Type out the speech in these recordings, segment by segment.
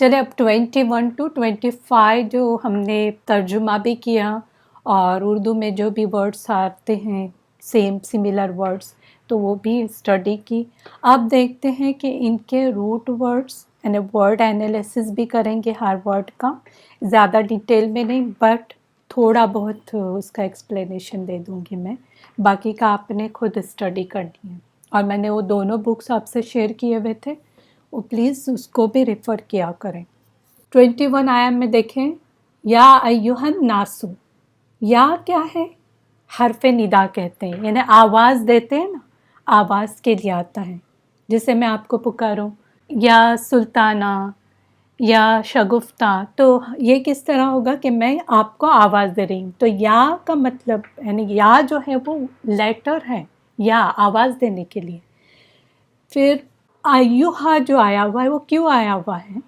چلے اب 21 to 25 جو ہم نے ترجمہ بھی کیا اور اردو میں جو بھی ورڈس آتے ہیں سملر ورڈس تو وہ بھی اسٹڈی کی. اب دیکھتے ہیں کہ ان کے روٹ ورڈس یعنی ورڈ انالیسس بھی کریں گے ہر ورڈ کا، زیادہ ڈیٹیل میں نہیں بٹ تھوڑا بہت اس کا ایکسپلینیشن دے دوں گی میں، باقی کا آپ نے خود اسٹڈی کرنی ہے. اور میں نے وہ دونوں بکس آپ سے شیئر کیے ہوئے تھے، وہ پلیز اس کو بھی ریفر کیا کریں. 21 آیت میں دیکھیں، یا ایہا الناس، یا کیا ہے؟ حرف ندا کہتے ہیں، یعنی آواز دیتے ہیں نا، آواز کے لیے آتا ہے. جسے میں آپ کو پکاروں یا سلطانہ یا شگفتہ، تو یہ کس طرح ہوگا کہ میں آپ کو آواز دے رہی ہوں. تو یا کا مطلب یعنی یا جو ہے وہ لیٹر ہے، یا آواز دینے کے لیے. پھر ایہا جو آیا ہوا ہے وہ کیوں آیا ہوا ہے؟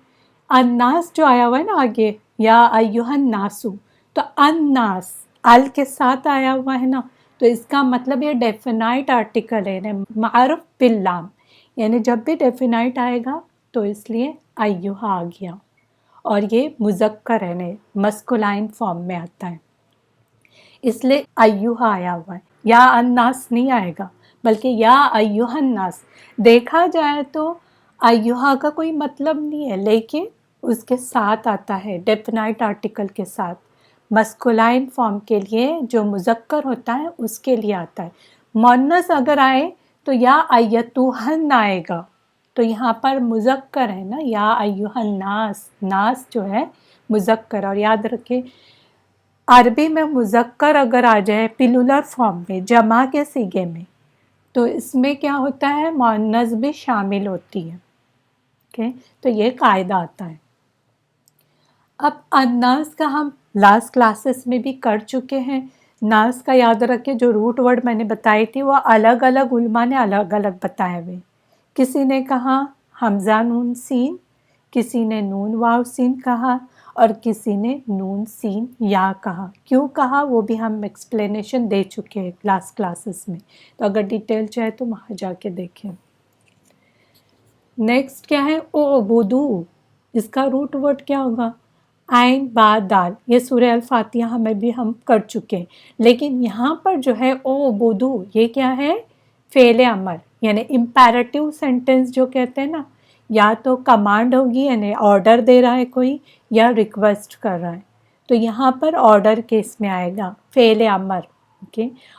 الناس جو آیا ہوا ہے نا آگے، یا ایہا الناس، تو الناس ال کے ساتھ آیا ہوا ہے نا، تو اس کا مطلب یہ ڈیفینائٹ آرٹیکل ہے، یعنی معرف باللام، یعنی جب بھی ڈیفینائٹ آئے گا تو اس لیے ایہا آ گیا. اور یہ مذکر ہے، یعنی مسکولائن فارم میں آتا ہے، اس لیے ایہا آیا ہوا ہے. یا الناس نہیں آئے گا بلکہ یا ایہا الناس. دیکھا جائے تو ایہا کا کوئی مطلب نہیں ہے، لیکن اس کے ساتھ آتا ہے ڈیفینائٹ آرٹیکل کے ساتھ، مسکولائن فارم کے لیے جو مذکر ہوتا ہے اس کے لیے آتا ہے. مؤنث اگر آئے تو یا ایتوہن آئے گا، تو یہاں پر مذکر ہے نا، یا ایہا الناس، ناس جو ہے مذکر. اور یاد رکھیں عربی میں مذکر اگر آ جائے پلولر فارم میں، جمع کے صیغے میں، تو اس میں کیا ہوتا ہے، مؤنث بھی شامل ہوتی ہے. تو یہ قاعدہ آتا ہے. اب الناس کا ہم لاسٹ کلاسز میں بھی کر چکے ہیں. ناس کا یاد رکھے جو روٹ ورڈ میں نے بتائی تھی وہ الگ الگ علماء نے الگ الگ بتائے ہوئے. کسی نے کہا حمزہ نون سین، کسی نے نون واو سین کہا، اور کسی نے نون سین یا کہا. کیوں کہا وہ بھی ہم ایکسپلینیشن دے چکے ہیں لاسٹ کلاسز میں، تو اگر ڈیٹیل چاہے تو وہاں جا کے دیکھیں. نیکسٹ کیا ہے، اعبدو، اس کا روٹ ورڈ کیا ہوگا، عین با دال. یہ سورہ الفاتحہ میں بھی ہم کر چکے ہیں، لیکن یہاں پر جو ہے اعبدو، یہ کیا ہے، فعل امر، یعنی امپیریٹیو سینٹنس جو کہتے ہیں نا، یا تو کمانڈ ہوگی یعنی آرڈر دے رہا ہے کوئی، یا ریکویسٹ کر رہا ہے. تو یہاں پر آرڈر کیس میں آئے گا فعل امر.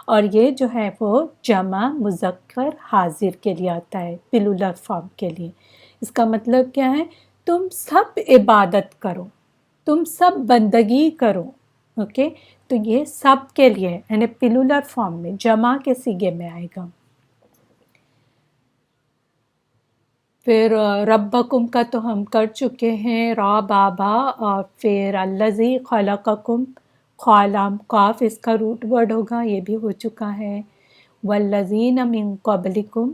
اور یہ جو ہے وہ جمع مذکر حاضر کے لیے آتا ہے، پلولر فارم کے لیے. اس کا مطلب کیا ہے، تم سب عبادت کرو، تم سب بندگی کرو. تو یہ سب کے لیے یعنی پلولر فارم میں جمع کے صیغے میں آئے گا. پھر ربکم کا تو ہم کر چکے ہیں، را بابا، اور پھر الذی خلقکم، خالام قاف اس کا روٹ ورڈ ہوگا، یہ بھی ہو چکا ہے. والذین من قبلکم،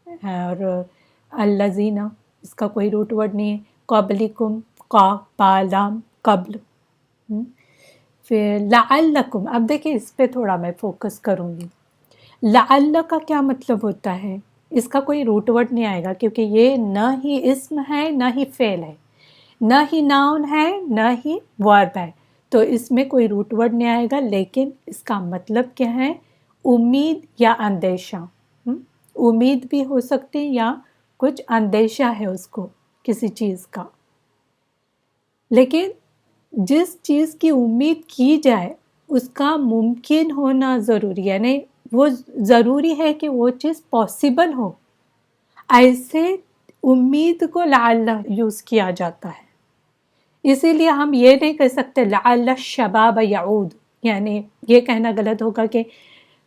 اور الذین اس کا کوئی روٹ ورڈ نہیں ہے. قبلکم، قاف با لام قبل. پھر لعلکم، اب دیکھیں اس پہ تھوڑا میں فوکس کروں گی. لعل کا کیا مطلب ہوتا ہے، اس کا کوئی روٹ ورڈ نہیں آئے گا، کیونکہ یہ نہ ہی اسم ہے نہ ہی فعل ہے، نہ ہی ناؤن ہے نہ ہی ورب ہے، تو اس میں کوئی روٹ ورڈ نہیں آئے گا. لیکن اس کا مطلب کیا ہے، امید یا اندیشہ. امید بھی ہو سکتی یا کچھ اندیشہ ہے اس کو کسی چیز کا. لیکن جس چیز کی امید کی جائے اس کا ممکن ہونا ضروری ہے، یعنی وہ ضروری ہے کہ وہ چیز پاسبل ہو. ایسے امید کو لعل یوز کیا جاتا ہے. اسی لیے ہم یہ نہیں کہہ سکتے لعل الشباب یعود، یعنی یہ کہنا غلط ہوگا کہ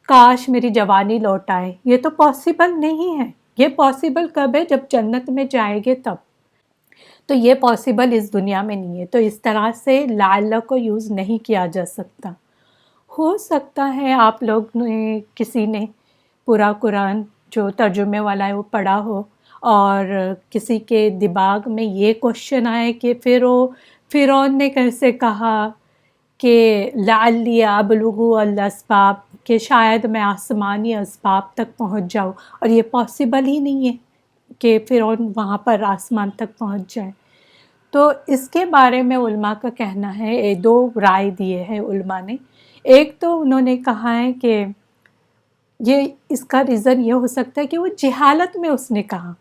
کاش میری جوانی لوٹ آئے. یہ تو پاسبل نہیں ہے. یہ پاسبل کب ہے، جب جنت میں جائیں گے تب. تو یہ پاسبل اس دنیا میں نہیں ہے، تو اس طرح سے لعل کو یوز نہیں کیا جا سکتا. ہو سکتا ہے آپ لوگ نے کسی نے پورا قرآن جو ترجمے والا ہے وہ پڑھا ہو، اور کسی کے دماغ میں یہ کوشچن آئے کہ فرعون نے کیسے کہا کہ لعلی ابلغ الاسباب، کہ شاید میں آسمانی اسباب تک پہنچ جاؤں، اور یہ پاسبل ہی نہیں ہے کہ فرعون وہاں پر آسمان تک پہنچ جائے. تو اس کے بارے میں علماء کا کہنا ہے، دو رائے دیے ہیں علماء نے. ایک تو انہوں نے کہا ہے کہ یہ اس کا ریزن یہ ہو سکتا ہے کہ وہ جہالت میں اس نے کہا،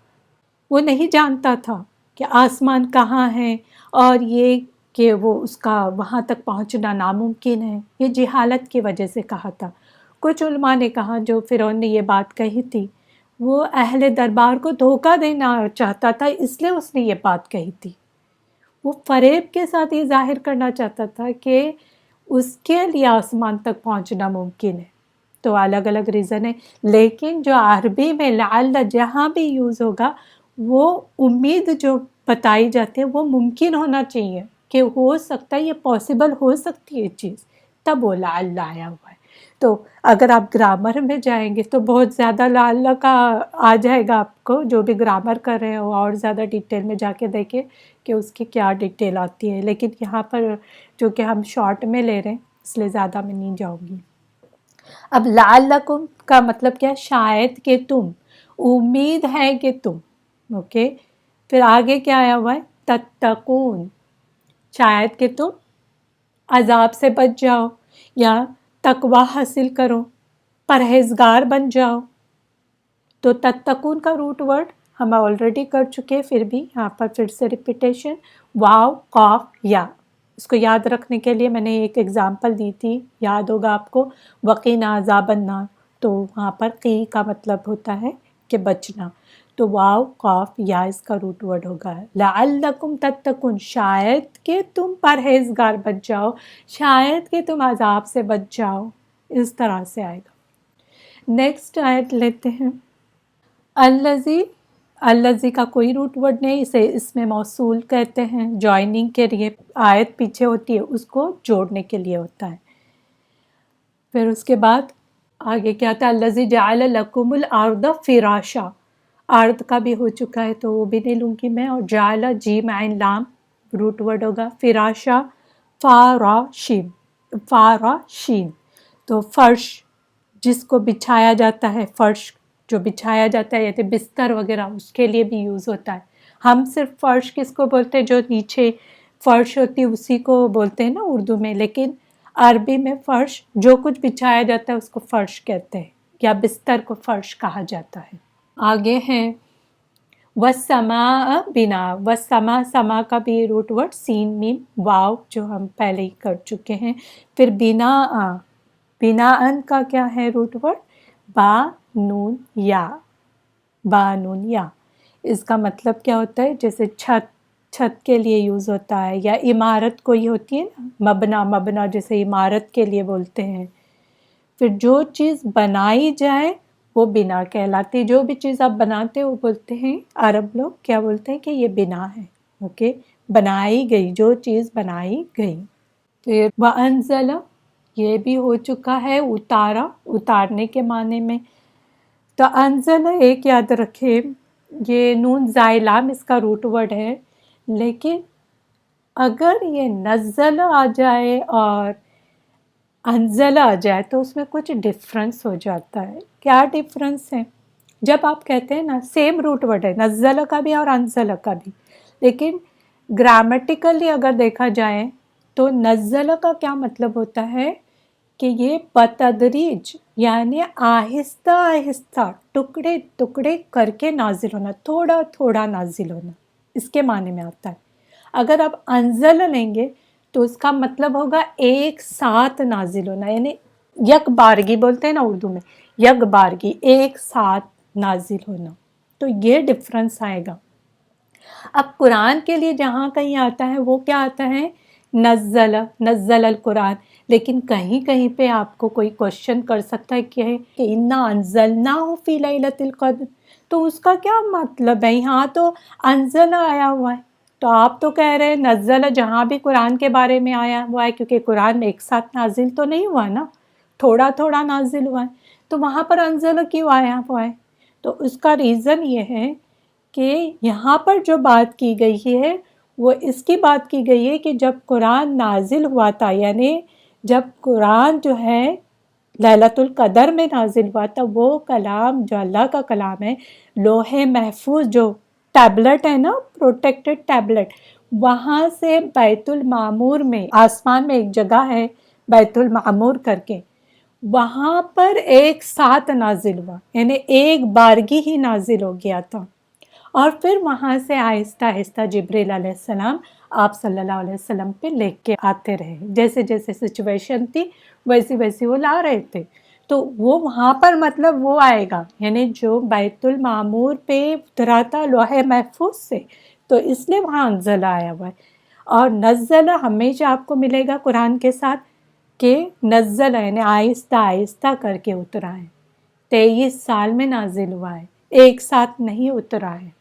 وہ نہیں جانتا تھا کہ آسمان کہاں ہے، اور یہ کہ وہ اس کا وہاں تک پہنچنا ناممکن ہے، یہ جہالت کی وجہ سے کہا تھا. کچھ علماء نے کہا جو فرعون نے یہ بات کہی تھی وہ اہل دربار کو دھوکہ دینا چاہتا تھا، اس لیے اس نے یہ بات کہی تھی. وہ فریب کے ساتھ یہ ظاہر کرنا چاہتا تھا کہ اس کے لیے آسمان تک پہنچنا ممکن ہے. تو الگ الگ ریزن ہے، لیکن جو عربی میں لعل جہاں بھی یوز ہوگا وہ امید جو بتائی جاتی ہے وہ ممکن ہونا چاہیے کہ ہو سکتا ہے، یہ پاسبل ہو سکتی ہے چیز، تب وہ لعل آیا ہوا ہے. تو اگر آپ گرامر میں جائیں گے تو بہت زیادہ لعل کا آ جائے گا آپ کو، جو بھی گرامر کر رہے ہو اور زیادہ ڈیٹیل میں جا کے دیکھیں کہ اس کی کیا ڈیٹیل آتی ہے. لیکن یہاں پر جو کہ ہم شارٹ میں لے رہے ہیں اس لیے زیادہ میں نہیں جاؤں گی. اب لعلکم کا مطلب کیا؟ شاید کہ تم، امید ہے کہ تم. اوکے، پھر آگے کیا آیا ہوا ہے؟ تتقون، شاید کہ تم عذاب سے بچ جاؤ یا تقوی حاصل کرو، پرہیزگار بن جاؤ. تو تتقون کا روٹ ورڈ ہم آلریڈی کر چکے، پھر بھی یہاں پر پھر سے ریپیٹیشن، واو قاف یا. اس کو یاد رکھنے کے لیے میں نے ایک ایگزامپل دی تھی، یاد ہوگا آپ کو، وقینا عذاب النار. تو وہاں پر قی کا مطلب ہوتا ہے کہ بچنا، تو واو قاف یا اس کا روٹ ورڈ ہوگا لعلکم تتقون، شاید کہ تم پرہیزگار بچ جاؤ، شاید کہ تم عذاب سے بچ جاؤ. اس طرح سے آئے گا. نیکسٹ آیت لیتے ہیں. الذی، الذی کا کوئی روٹ ورڈ نہیں، اسے اس میں موصول کہتے ہیں. جوائننگ کے لیے آیت پیچھے ہوتی ہے، اس کو جوڑنے کے لیے ہوتا ہے. پھر اس کے بعد آگے کیا تھا؟ الذی جعل لکم الارض فراشا، ارض کا بھی ہو چکا ہے تو وہ بھی نہیں لوں گی میں. اور جعل جیم عین لام روٹ ورڈ ہوگا، فراشا فاراشین، فاراشین تو فرش جس کو بچھایا جاتا ہے، فرش جو بچھایا جاتا ہے یا بستر وغیرہ، اس کے لیے بھی یوز ہوتا ہے. ہم صرف فرش کس کو بولتے ہیں؟ جو نیچے فرش ہوتی ہے اسی کو بولتے ہیں نا اردو میں، لیکن عربی میں فرش جو کچھ بچھایا جاتا ہے اس کو فرش کہتے ہیں، یا بستر کو فرش کہا جاتا ہے. آگے ہیں والسماء بنا، والسماء، سما کا بھی روٹ ورڈ سین میم واو جو ہم پہلے ہی کر چکے ہیں. پھر بنا، بنا ان کا کیا ہے روٹ ورڈ؟ با نون یا، با نون یا. اس کا مطلب کیا ہوتا ہے؟ جیسے چھت، چھت کے لیے یوز ہوتا ہے، یا عمارت کوئی ہوتی ہے نا، مبنا، مبنا جیسے عمارت کے لیے بولتے ہیں. پھر جو چیز بنائی جائے وہ بنا کہلاتی. جو بھی چیز آپ بناتے وہ بولتے ہیں عرب لوگ، کیا بولتے ہیں کہ یہ بنا ہے. اوکے، بنائی گئی، جو چیز بنائی گئی. پھر وَأَنزَلَ، یہ بھی ہو چکا ہے اتارا، اتارنے کے معنی میں. تو انزل ایک یاد رکھے، یہ نون زائلام اس کا روٹ ورڈ ہے، لیکن اگر یہ نزل آ جائے اور انزل آ جائے تو اس میں کچھ ڈفرنس ہو جاتا ہے. کیا ڈفرنس ہے؟ جب آپ کہتے ہیں نا، سیم روٹ ورڈ ہے نزل کا بھی اور انزل کا بھی، لیکن گرامیٹیکلی اگر دیکھا جائے تو نزل کا کیا مطلب ہوتا ہے کہ یہ بتدریج، یعنی آہستہ آہستہ ٹکڑے ٹکڑے کر کے نازل ہونا، تھوڑا تھوڑا نازل ہونا، اس کے معنی میں آتا ہے. اگر آپ انزل لیں گے تو اس کا مطلب ہوگا ایک ساتھ نازل ہونا، یعنی یک بارگی بولتے ہیں نا اردو میں، یک بارگی، ایک ساتھ نازل ہونا. تو یہ ڈفرنس آئے گا. اب قرآن کے لیے جہاں کہیں آتا ہے وہ کیا آتا ہے؟ نزل، نزل القرآن. لیکن کہیں کہیں پہ آپ کو کوئی کوشچن کر سکتا ہے کہ انا انزلناہ فی لیلۃ القدر، تو اس کا کیا مطلب ہے؟ یہاں تو انزل آیا ہوا ہے، تو آپ تو کہہ رہے ہیں نزل جہاں بھی قرآن کے بارے میں آیا ہوا ہے، کیونکہ قرآن ایک ساتھ نازل تو نہیں ہوا نا، تھوڑا تھوڑا نازل ہوا ہے، تو وہاں پر انزل کیوں آیا ہوا ہے؟ تو اس کا ریزن یہ ہے کہ یہاں پر جو بات کی گئی ہے وہ اس کی بات کی گئی ہے کہ جب قرآن نازل ہوا تھا، یعنی جب قرآن جو ہے لیلۃ القدر میں نازل ہوا تھا، وہ کلام جو اللہ کا کلام ہے، لوح محفوظ جو ٹیبلٹ ہے نا، پروٹیکٹڈ ٹیبلٹ، वहाँ से बैतुल मामूर में, आसमान में एक जगह है बैतुल मामूर करके, वहाँ पर एक साथ नाजिल हुआ, यानी एक बारगी ही नाजिल हो गया था। और फिर वहाँ से आहिस्ता आहिस्ता जिब्रील अलैहिस्सलाम आप सल्लल्लाहु अलैहि वसल्लम पे लेके आते रहे, जैसे जैसे सिचुएशन थी वैसी वैसी वो ला रहे थे। तो वो वहाँ पर मतलब वो आएगा, यानी जो बैतुल मामूर पे उतरा था लोहे महफूज से, तो इसलिए वहाँ अंज़ला आया हुआ है। और नज़्ज़ला हमेशा आपको मिलेगा कुरान के साथ कि नज़्ज़ला यानी आहिस्ता आहिस्ता करके उतरा है, 23 साल में नाजिल हुआ है, एक साथ नहीं उतरा है।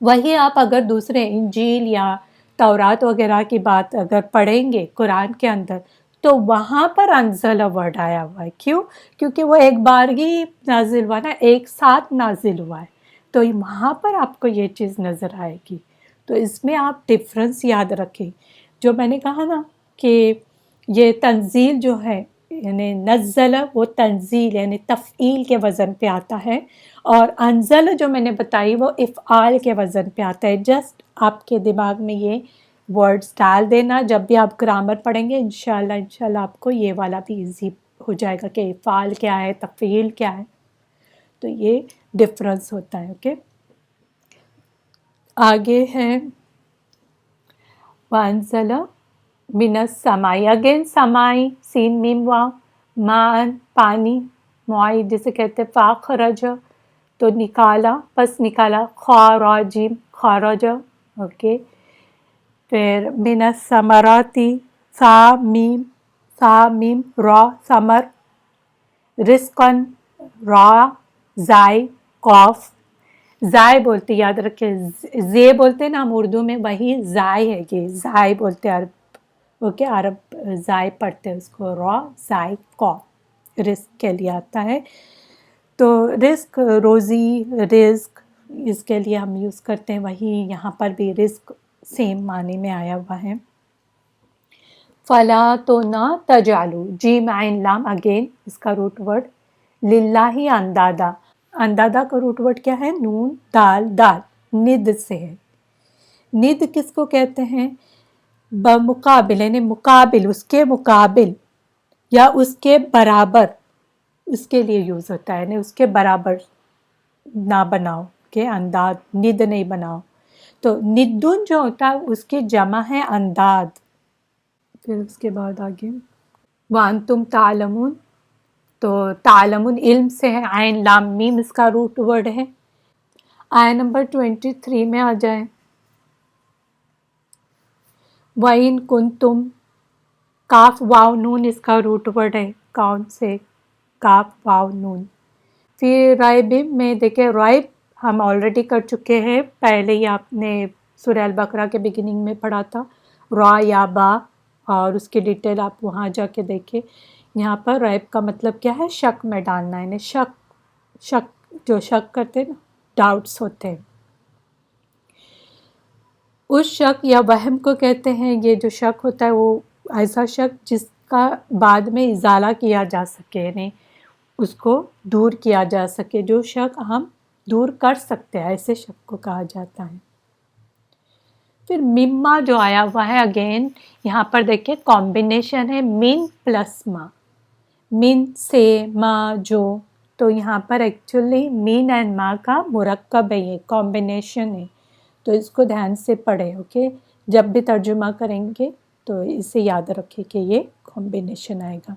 वही आप अगर दूसरे इंजील या तौरात वगैरह की बात अगर पढ़ेंगे कुरान के अंदर, तो वहाँ पर अंज़ला वर्ड आया हुआ है। क्यों? क्योंकि वो एक बार ही नाजिल हुआ ना, एक साथ नाजिल हुआ है, तो वहाँ पर आपको ये चीज़ नज़र आएगी। तो इसमें आप डिफरेंस याद रखें। जो मैंने कहा ना कि ये तंजील जो है यानी नज़्ज़ला, वो तंजील यानी तफ़ईल के वज़न पे आता है, और अंज़ल जो मैंने बताई वो इफ़आल के वज़न पे आता है। जस्ट आपके दिमाग में ये वर्ड्स डाल देना, जब भी आप ग्रामर पढ़ेंगे इंशाल्लाह आपको ये वाला भी इजी हो जाएगा कि इफ़आल क्या है, तफ़ईल क्या है। तो ये डिफरेंस होता है। ओके, आगे है वांज़ला मिनस समाई, अगेन समाई सीन मीम वाव, मान पानी, मुआई जिसे कहते हैं फ़ाखरज तो निकाला, बस निकाला, ख़ाराजिम ख़ारज। ओके, फिर मिनस समराती, सा मीम रा समर, रिस्कन रा जाय कॉफ, जाय बोलते याद रखें, जे बोलते ना हम उर्दू में, वही जाय है, ये जाय बोलते अरब। ओके, अरब जाय पढ़ते हैं उसको, रॉ जाय कॉफ रिस्क के लिए आता है। तो रिस्क रोज़ी, रिस्क इसके लिए हम यूज़ करते हैं, वही यहाँ पर भी रिस्क सेम माने में आया हुआ है। फला तो ना तजालू, जीम आइन लाम, अगेन इसका रूट वर्ड लिल्लाही अंदादा, अंदादा का रूट वर्ड क्या है? नून दाल दाल, निद से है। निद किसको कहते हैं? बमुकाबिल यानी मुकाबिल, उसके मुकाबिल या उसके बराबर, उसके लिए यूज़ होता है, यानी उसके बराबर ना बनाओ के अंदाद, निद नहीं बनाओ। तो निद्दुन जो होता है उसकी जमा है अंदाद। फिर उसके बाद आगे वान तुम तालमुन, तो तालमुन इल्म से है, आइन लाम मीम इसका रूट वर्ड है। आया नंबर 23 में आ जाए, वाइन कुंतुम, काफ वाव नून इसका रूट वर्ड है, कौन से? काफ वाव नून। फिर राइबिम में देखिए, राइब हम ऑलरेडी कर चुके हैं, पहले ही आपने सूरह अल बकरा के बिगिनिंग में पढ़ा था, रा या बा, और उसकी डिटेल आप वहाँ जाके देखें। यहाँ पर राइब का मतलब क्या है? शक में डालना है, यानी शक, शक जो शक करते हैं ना, डाउट्स होते हैं, उस शक या वहम को कहते हैं। ये जो शक होता है वो ऐसा शक जिसका बाद में इजाला किया जा सके, यानी उसको दूर किया जा सके, जो शक हम दूर कर सकते हैं, ऐसे शक को कहा जाता है। फिर मिम्मा जो आया हुआ है, अगेन यहाँ पर देखिए कॉम्बिनेशन है मिन प्लस मा, मिन से मा जो, तो यहाँ पर एक्चुअली मिन एंड मा का मुरक्कब है, ये कॉम्बिनेशन है, तो इसको ध्यान से पढ़े। ओके, जब भी तर्जुमा करेंगे तो इसे याद रखें कि ये कॉम्बिनेशन आएगा।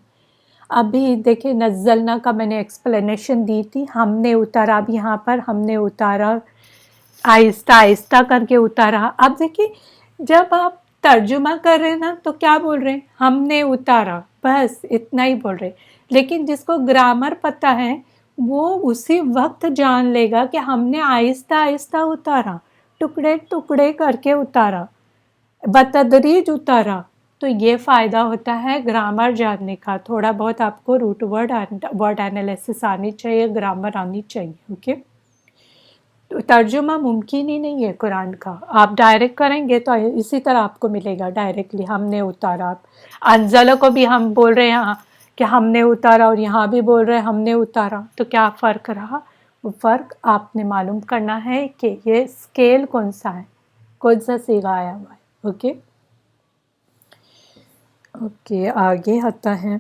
अभी देखिए नज़्ज़लना का मैंने एक्सप्लेनेशन दी थी, हमने उतारा, अब यहाँ पर हमने उतारा आहिस्ता आहिस्ता करके उतारा। अब देखिए जब आप तर्जुमा कर रहे हैं ना, तो क्या बोल रहे हैं? हमने उतारा, बस इतना ही बोल रहे हैं। लेकिन जिसको ग्रामर पता है वो उसी वक्त जान लेगा कि हमने आहिस्ता आहिस्ता उतारा, टुकड़े टुकड़े करके उतारा, बतदरीज उतारा। तो ये फ़ायदा होता है ग्रामर जानने का। थोड़ा बहुत आपको रूट वर्ड एनालिसिस आनी चाहिए, ग्रामर आनी चाहिए। ओके, तो तर्जुमा मुमकिन ही नहीं है कुरान का, आप डायरेक्ट करेंगे तो इसी तरह आपको मिलेगा डायरेक्टली, हमने उतारा। अंजल को भी हम बोल रहे हैं कि हमने उतारा, और यहाँ भी बोल रहे हैं हमने उतारा, तो क्या फ़र्क रहा? वो फ़र्क आपने मालूम करना है कि ये स्केल कौन सा है, कौन सा सीगा आया हुआ है। ओके ओके, आगे आता है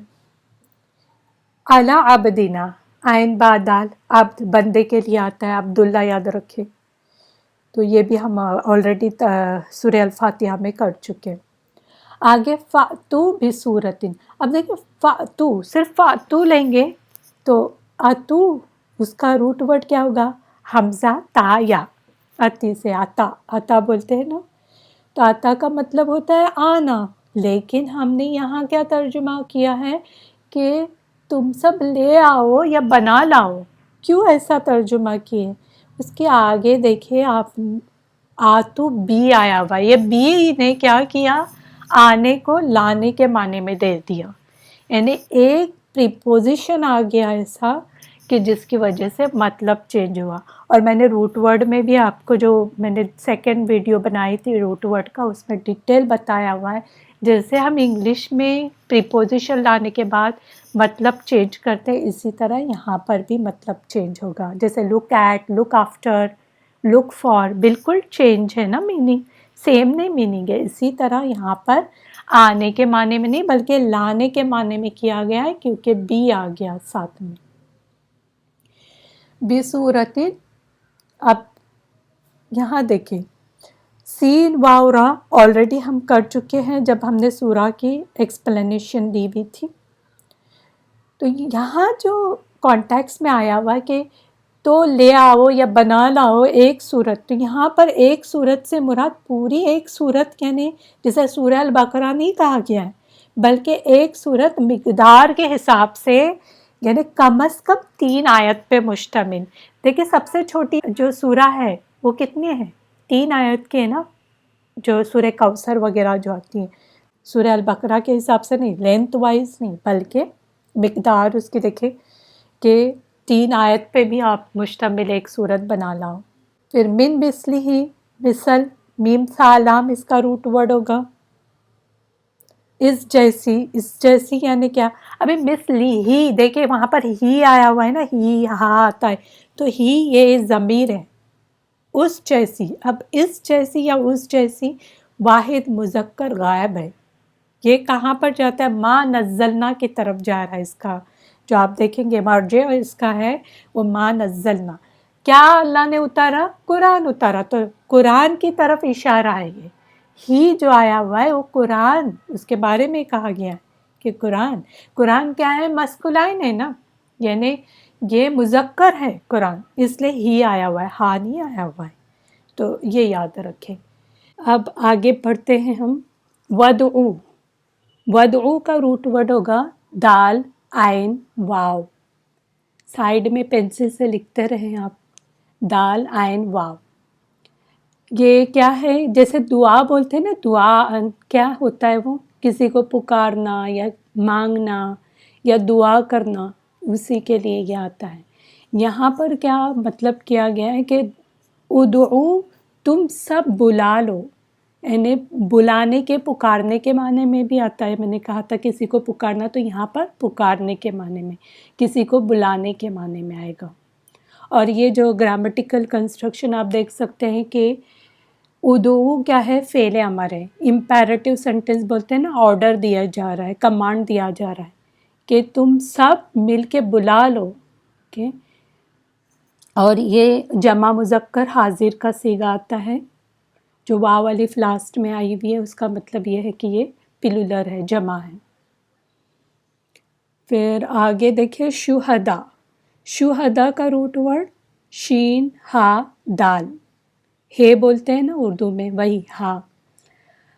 अला अब्दिना, आइन बादाल, अब्द बंदे के लिए आता है, अब्दुल्ला याद रखें। तो ये भी हम ऑलरेडी सूरह अल-फातिहा में कर चुके हैं। आगे फ़ातू भी सूरतिन, अब देखिए फ़ातू, सिर्फ फ़ातू लेंगे तो अतू उसका रूट वर्ड क्या होगा, हमज़ा ता या, अति से आता, आता बोलते हैं ना, तो आता का मतलब होता है आना, लेकिन हमने यहाँ क्या तर्जुमा किया है कि तुम सब ले आओ या बना लाओ। क्यों ऐसा तर्जुमा किए, उसके आगे देखिए आप, आ तो बी आया हुआ, ये बी ने क्या किया, आने को लाने के माने में दे दिया, यानी एक प्रीपोजिशन आ गया ऐसा कि जिसकी वजह से मतलब चेंज हुआ। और मैंने रूट वर्ड में भी आपको, जो मैंने सेकंड वीडियो बनाई थी रूट वर्ड का, उसमें डिटेल बताया हुआ है। जैसे हम इंग्लिश में प्रीपोजिशन लाने के बाद मतलब चेंज करते हैं, इसी तरह यहाँ पर भी मतलब चेंज होगा। जैसे look at, look after, look for, बिल्कुल चेंज है ना मीनिंग, सेम नहीं मीनिंग है। इसी तरह यहाँ पर आने के माने में नहीं बल्कि लाने के माने में किया गया है, क्योंकि बी आ गया साथ में। बिसूरतिन, अब यहाँ देखिए सीन वाव रा ऑलरेडी हम कर चुके हैं जब हमने सूरा की एक्सप्लेनेशन दी हुई थी। तो यहाँ जो कॉन्टेक्स्ट में आया हुआ कि तो ले आओ या बना लाओ एक सूरत, तो यहाँ पर एक सूरत से मुराद पूरी एक सूरत, यानी जैसे सूरह अल बकरा नहीं कहा गया है, बल्कि एक सूरत मिक़दार के हिसाब से, यानी कम अज़ कम 3 आयत पे मुश्तमिल। देखिए सबसे छोटी जो सूरा है वो कितनी है, 3 आयत के ना, जो सूरह कौसर वगैरह जो आती हैं, सूरह अल बकरा के हिसाब से नहीं, लेंथ वाइज नहीं, बल्कि मिक़दार उसकी देखें कि 3 आयत पे भी आप मुश्तमिल एक सूरत बना लाओ। फिर मिन मिसली ही, मिसल, मीम सालाम इसका रूट वर्ड होगा। इस जैसी, इस जैसी यानी क्या, अभी मिसली ही, देखिए वहाँ पर ही आया हुआ है ना, ही हा आता है, तो ही ये ज़मीर है। उस जैसी, अब इस जैसी या उस जैसी वाहिद मुज़क्कर गायब है, ये कहाँ पर जाता है, मा नज़्ज़लना की तरफ जा रहा है। इसका जो आप देखेंगे मर्जे और इसका है वो मा नज़्ज़लना, क्या अल्लाह ने उतारा, कुरान उतारा, तो कुरान की तरफ इशारा है। ये ही जो आया हुआ है वो कुरान, उसके बारे में कहा गया है कि कुरान, कुरान क्या है, मस्कुलाइन है ना, यानी ये मुज़क्कर है कुरान, इसलिए ही आया हुआ है, हा नहीं आया हुआ है, तो ये याद रखें। अब आगे बढ़ते हैं हम। वदऊ, वदऊ का रूट वर्ड होगा दाल आइन वाव, साइड में पेंसिल से लिखते रहें आप, दाल आइन वाव। ये क्या है, जैसे दुआ बोलते हैं ना, दुआ क्या होता है, वो किसी को पुकारना या मांगना या दुआ करना, उसी के लिए ये आता है। यहाँ पर क्या मतलब किया गया है कि उदऊ, तुम सब बुला लो, यानी बुलाने के, पुकारने के माने में भी आता है। मैंने कहा था किसी को पुकारना, तो यहाँ पर पुकारने के माने में, किसी को बुलाने के माने में आएगा। और ये जो ग्रामेटिकल कंस्ट्रक्शन आप देख सकते हैं कि उदू क्या है, फेले अमर है, इम्पेरेटिव सेंटेंस बोलते हैं ना, ऑर्डर दिया जा रहा है, कमांड दिया जा रहा है कि तुम सब मिल के बुला लो। ओके, और ये जमा मुज़क्कर हाजिर का सीगा आता है, जो वाव अलिफ लास्ट में आई हुई है, उसका मतलब ये है कि ये प्लूरल है, जमा है। फिर आगे देखिए शुहदा, शुहदा का रूट वर्ड शीन हा दाल, हे बोलते हैं ना उर्दू में, वही हा,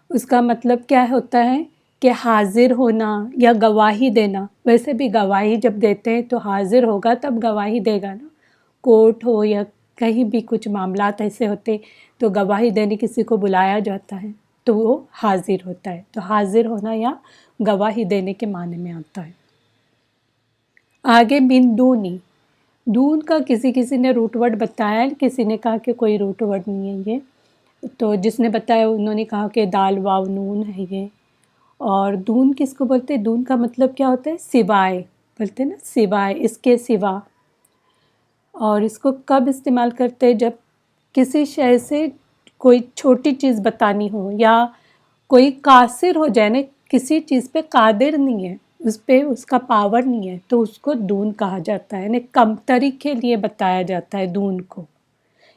उसका मतलब क्या होता है कि हाजिर होना या गवाही देना। वैसे भी गवाही जब देते हैं तो हाजिर होगा तब गवाही देगा ना, कोर्ट हो या कहीं भी कुछ मामलात ऐसे होते तो गवाही देने किसी को बुलाया जाता है तो वो हाजिर होता है, तो हाजिर होना या गवाही देने के माने में आता है। आगे बिन दूनी, दून का किसी किसी ने रूट वर्ड बताया, किसी ने कहा कि कोई रूट वर्ड नहीं है ये, तो जिसने बताया उन्होंने कहा कि दाल वाव नून है ये। और दून किसको बोलते हैं, दून का मतलब क्या होता है, सिवाय बोलते हैं ना, सिवाय, इसके सिवा। और इसको कब इस्तेमाल करते हैं, जब किसी शय से کوئی چھوٹی چیز بتانی ہو یا کوئی قاصر ہو جائے نا، کسی چیز پہ قادر نہیں ہے، اس پہ اس کا پاور نہیں ہے، تو اس کو دون کہا جاتا ہے، یعنی کمتری کے لیے بتایا جاتا ہے دون کو،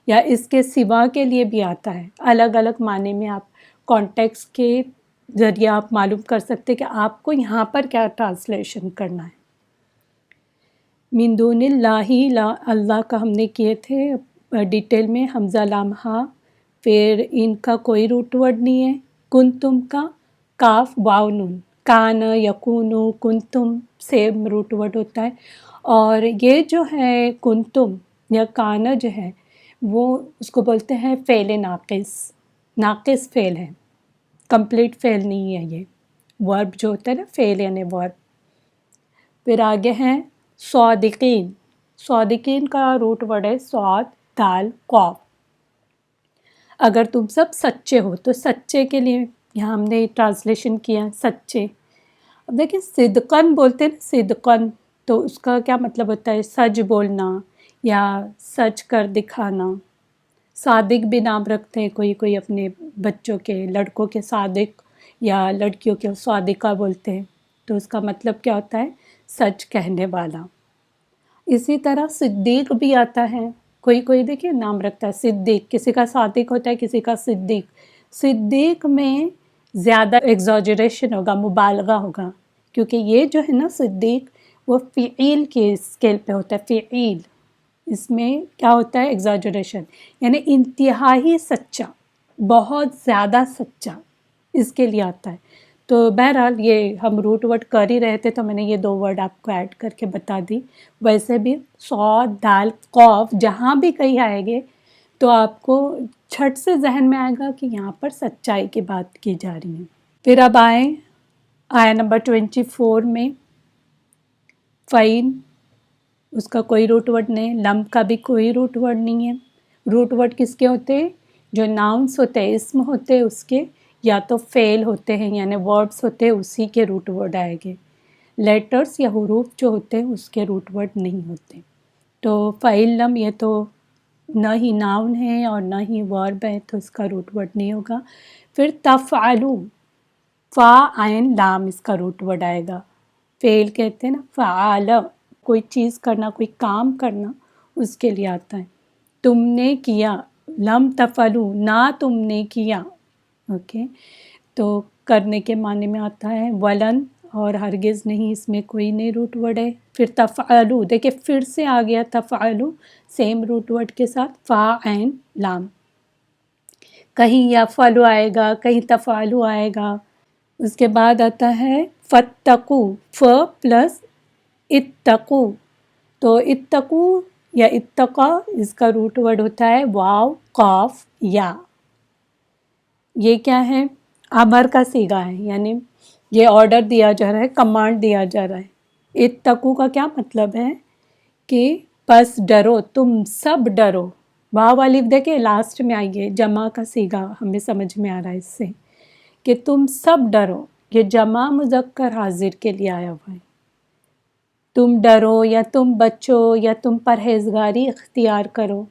یا اس کے سوا کے لیے بھی آتا ہے۔ الگ الگ معنی میں آپ کانٹیکسٹ کے ذریعہ آپ معلوم کر سکتے کہ آپ کو یہاں پر کیا ٹرانسلیشن کرنا ہے۔ من دون اللہ، اللہ کا ہم نے کیے تھے ڈیٹیل میں حمزہ لامحہ، پھر ان کا کوئی روٹ ورڈ نہیں ہے۔ کنتم کا کاف واو نون، کان یکون کنتم سیم روٹ ورڈ ہوتا ہے، اور یہ جو ہے کنتم یا کان جو ہے وہ اس کو بولتے ہیں فعل ناقص، ناقص فعل ہے، کمپلیٹ فعل نہیں ہے یہ، ورب جو ہوتا ہے نا فعل یعنی ورب۔ پھر آگے ہیں صادقین، صادقین کا روٹ ورڈ ہے صاد دال قاف۔ اگر تم سب سچے ہو، تو سچے کے لیے یہاں ہم نے ٹرانسلیشن کیا سچے۔ اب دیکھیں صدقن بولتے ہیں نا، صدقن، تو اس کا کیا مطلب ہوتا ہے؟ سچ بولنا یا سچ کر دکھانا۔ صادق بھی نام رکھتے ہیں کوئی کوئی اپنے بچوں کے، لڑکوں کے صادق یا لڑکیوں کے صادقہ بولتے ہیں، تو اس کا مطلب کیا ہوتا ہے؟ سچ کہنے والا۔ اسی طرح صدیق بھی آتا ہے، کوئی کوئی دیکھیں نام رکھتا ہے صدیق، کسی کا صادق ہوتا ہے کسی کا صدیق۔ صدیق میں زیادہ ایگزاجریشن ہوگا، مبالغہ ہوگا، کیونکہ یہ جو ہے نا صدیق وہ فعیل کے اسکیل پہ ہوتا ہے، فعیل، اس میں کیا ہوتا ہے؟ ایگزاجریشن، یعنی انتہائی سچا، بہت زیادہ سچا، اس کے لیے آتا ہے۔ تو بہرحال یہ ہم روٹ ورڈ کر ہی رہے تھے تو میں نے یہ 2 ورڈ آپ کو ایڈ کر کے بتا دی۔ ویسے بھی صاد دال قاف جہاں بھی کہیں آئے گے تو آپ کو چھٹ سے ذہن میں آئے گا کہ یہاں پر سچائی کی بات کی جا رہی ہے۔ پھر اب آئیں آیا نمبر 24 میں، فعین، اس کا کوئی روٹ ورڈ نہیں، لم کا بھی کوئی روٹ ورڈ نہیں ہے۔ روٹ ورڈ کس کے ہوتے ہیں؟ جو ناؤنس ہوتے ہیں، اسم ہوتے ہیں اس کے، یا تو فعل ہوتے ہیں یعنی ورڈس ہوتے ہیں، اسی کے روٹ ورڈ آئے گے۔ لیٹرز یا حروف جو ہوتے ہیں اس کے روٹ ورڈ نہیں ہوتے۔ تو فعل لم یہ تو نہ ہی ناؤن ہے اور نہ ہی ورب ہے، تو اس کا روٹ ورڈ نہیں ہوگا۔ پھر تفعلو، فا عین لام اس کا روٹ ورڈ آئے گا۔ فعل کہتے ہیں نا، فعال، کوئی چیز کرنا، کوئی کام کرنا، اس کے لیے آتا ہے۔ تم نے کیا، لم تفعلو، نہ تم نے کیا، اوکے، تو کرنے کے معنی میں آتا ہے۔ ولن، اور ہرگز نہیں، اس میں کوئی نہیں روٹ ورڈ ہے۔ پھر تفعلو، دیکھیں پھر سے آ گیا تفعلو سیم روٹ ورڈ کے ساتھ، فا عین لام، کہیں یفعلو آئے گا، کہیں تفعلو آئے گا۔ اس کے بعد آتا ہے فتقو، ف پلس اتقو، تو اتقو یا اتقا، اس کا روٹ ورڈ ہوتا ہے واو قاف یا۔ یہ کیا ہے؟ امر کا صیغہ ہے، یعنی یہ آرڈر دیا جا رہا ہے، کمانڈ دیا جا رہا ہے۔ اتقو کا کیا مطلب ہے؟ کہ پس ڈرو، تم سب ڈرو۔ واو الف دیکھیں لاسٹ میں آئیے، جمع کا صیغہ ہمیں سمجھ میں آ رہا ہے اس سے، کہ تم سب ڈرو، یہ جمع مذکر حاضر کے لیے آیا ہوا ہے۔ تم ڈرو یا تم بچو یا تم پرہیزگاری اختیار کرو،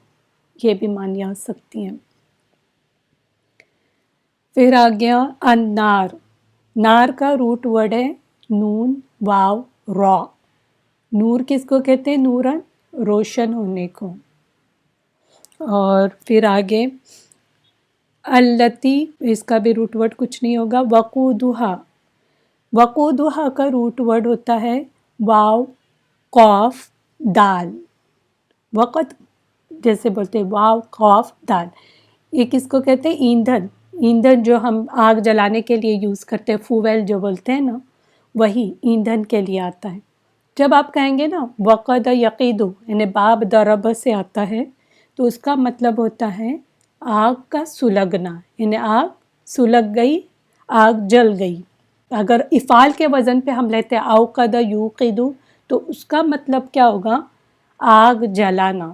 یہ بھی معنی آ سکتی ہیں۔ پھر آ گیا النار، نار کا روٹ ورڈ ہے نون واو را۔ نور کس کو کہتے ہیں؟ نورن، روشن ہونے کو۔ اور پھر آگے التی، اس کا بھی روٹ ورڈ کچھ نہیں ہوگا۔ وقودھا، وقودھا کا روٹ ورڈ ہوتا ہے واو قاف دال، وقت جیسے بولتے ہیں واو قاف دال۔ یہ کس کو کہتے ہیں؟ ایندھن، ایندھن جو ہم آگ جلانے کے لیے یوز کرتے ہیں، فویل جو بولتے ہیں نا، وہی ایندھن کے لیے آتا ہے۔ جب آپ کہیں گے نا وقد یقیدو، یعنی باب ضرب سے آتا ہے، تو اس کا مطلب ہوتا ہے آگ کا سلگنا، یعنی آگ سلگ گئی، آگ جل گئی۔ اگر افعال کے وزن پہ ہم لیتے ہیں اوقد یوقدو، تو اس کا مطلب کیا ہوگا؟ آگ جلانا،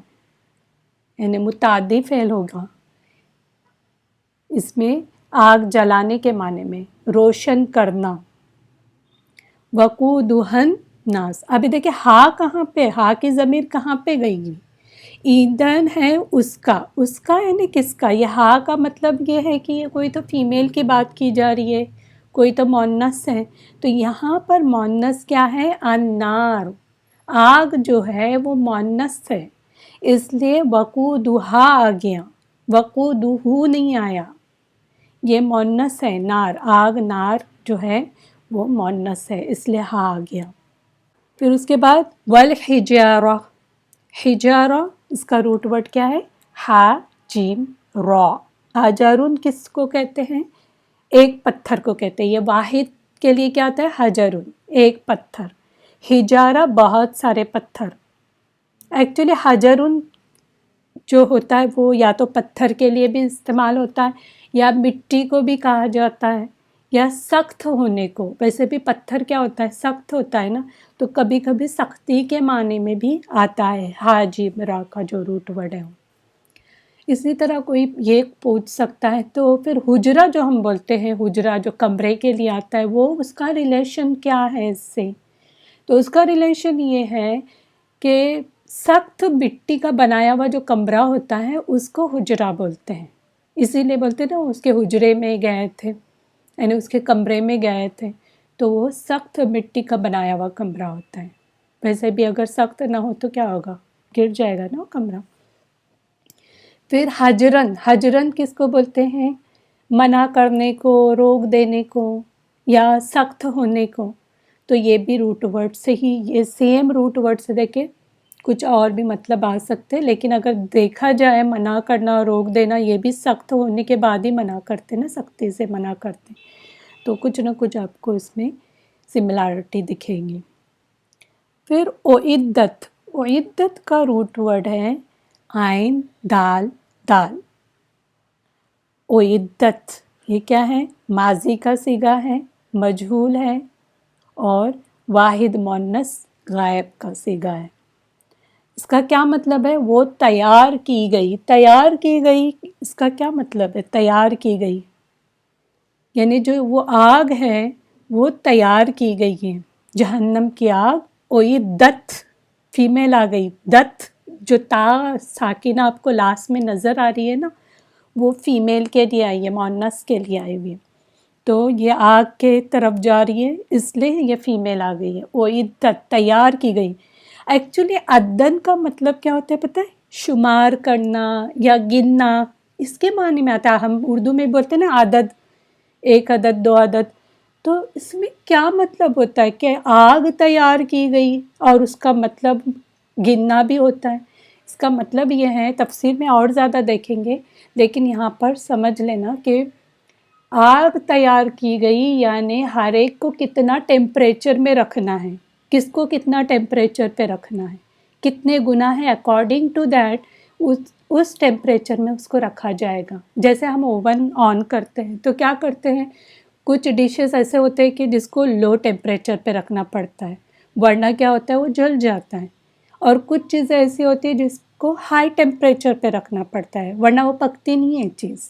یعنی متعدی فعل ہوگا، اس میں آگ جلانے کے معنی میں، روشن کرنا۔ وقودھا الناس، ابھی دیکھیں ہا کہاں پہ، ہا کی ضمیر کہاں پہ گئی گی؟ ईंधन है उसका यानी किसका, यहाँ का मतलब ये है कि ये कोई तो फीमेल की बात की जा रही है, कोई तो मोन्नस है, तो यहाँ पर मोन्नस क्या है, अन्नार, आग जो है वो मोन्नस है, इसलिए वकूदुहा आ गया, वकूदुहू नहीं आया, ये मोन्नस है, नार, आग नार जो है वो मोन्नस है, इसलिए हा आ गया। फिर उसके बाद वल हिजारा, हिजारा इसका रूट वर्ड क्या है, हा जीम रॉ। हाजारुन किसको कहते हैं, एक पत्थर को कहते हैं, ये वाहिद के लिए क्या आता है, हजरुन एक पत्थर, हिजारा बहुत सारे पत्थर। एक्चुअली हजरुन जो होता है वो या तो पत्थर के लिए भी इस्तेमाल होता है, या मिट्टी को भी कहा जाता है, या सख्त होने को, वैसे भी पत्थर क्या होता है, सख्त होता है ना, तो कभी कभी सख्ती के माने में भी आता है हाजिम रा का जो रूट वर्ड है। इसी तरह कोई ये पूछ सकता है तो फिर हुजरा जो हम बोलते हैं, हुजरा जो कमरे के लिए आता है, वो उसका रिलेशन क्या है इससे, तो उसका रिलेशन ये है कि सख्त मिट्टी का बनाया हुआ जो कमरा होता है उसको हुजरा बोलते हैं, इसीलिए बोलते हैं ना उसके हुजरे में गए थे, यानी उसके कमरे में गए थे, तो वो सख्त मिट्टी का बनाया हुआ कमरा होता है। वैसे भी अगर सख्त ना हो तो क्या होगा, गिर जाएगा ना कमरा। फिर हजरन, हजरन किसको बोलते हैं, मना करने को, रोक देने को, या सख्त होने को, तो ये भी रूट वर्ड से ही, ये सेम रूट वर्ड से देखे कुछ और भी मतलब आ सकते हैं, लेकिन अगर देखा जाए मना करना, रोक देना, ये भी सख्त होने के बाद ही मना करते ना, सख्ती से मना करते, तो कुछ ना कुछ आपको इसमें सिमिलैरिटी दिखेंगी। फिर ओइद्दत, ओइद्दत का रूट वर्ड है आइन दाल दाल। ओइद्दत ये क्या है, माजी का सीगा है, मजहूल है, और वाहिद मोन्नस गायब का सीगा है। इसका क्या मतलब है, वो तैयार की गई, तैयार की गई इसका क्या मतलब है, तैयार की गई यानी जो वो आग है वो तैयार की गई है, जहन्नम की आग। ओई दत्त फीमेल आ गई, दत्त जो ता साकिना आपको लास्ट में नज़र आ रही है ना, वो फीमेल के लिए आई है, मोन्नस के लिए आई हुई है, तो ये आग के तरफ जा रही है, इसलिए ये फीमेल आ गई है। ओई दत्त तैयार की गई। एक्चुअली अद्दन का मतलब क्या होता है पता है, शुमार करना या गिनना, इसके माने में आता है। हम उर्दू में बोलते हैं ना आदद, एक अदद दो अदद, तो इसमें क्या मतलब होता है कि आग तैयार की गई, और उसका मतलब गिनना भी होता है। इसका मतलब ये है, तफसीर में और ज़्यादा देखेंगे, लेकिन यहाँ पर समझ लेना कि आग तैयार की गई यानी हर एक को कितना टेम्परेचर में रखना है, किसको कितना टेम्परेचर पे रखना है, कितने गुना है, अकॉर्डिंग टू दैट उस टेम्परेचर में उसको रखा जाएगा। जैसे हम ओवन ऑन करते हैं तो क्या करते हैं, कुछ डिशेस ऐसे होते हैं कि जिसको लो टेम्परेचर पे रखना पड़ता है, वरना क्या होता है वो जल जाता है, और कुछ चीज़ें ऐसी होती है जिसको हाई टेम्परेचर पे रखना पड़ता है, वरना वो पकती नहीं है चीज़।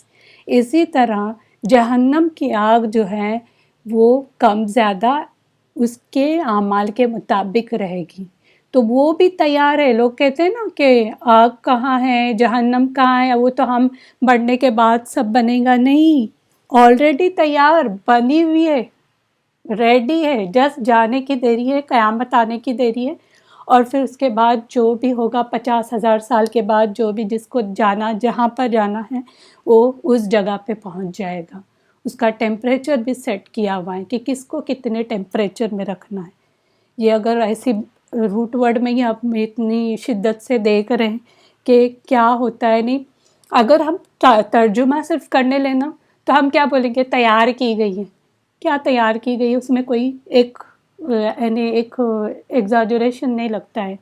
इसी तरह जहन्नम की आग जो है वो कम ज़्यादा उसके आमाल के मुताबिक रहेगी, तो वो भी तैयार है। लोग कहते हैं ना कि आग कहाँ है, जहन्नम कहाँ है, वो तो हम बढ़ने के बाद सब बनेगा, नहीं, ऑलरेडी तैयार बनी हुई है, रेडी है, जस्ट जाने की देरी है, क़यामत आने की देरी है, और फिर उसके बाद जो भी होगा 50,000 साल के बाद, जो भी जिसको जाना, जहाँ पर जाना है वो उस जगह पे पहुँच जाएगा। उसका टेम्परेचर भी सेट किया हुआ है कि किसको कितने टेम्परेचर में रखना है। ये अगर ऐसी रूट वर्ड में ही आप इतनी शिद्दत से देख रहे हैं कि क्या होता है, नहीं, अगर हम तर्जुमा सिर्फ करने लेना तो हम क्या बोलेंगे, तैयार की गई है। क्या तैयार की गई है, उसमें कोई एक यानी एक एग्जाजरेशन नहीं लगता है,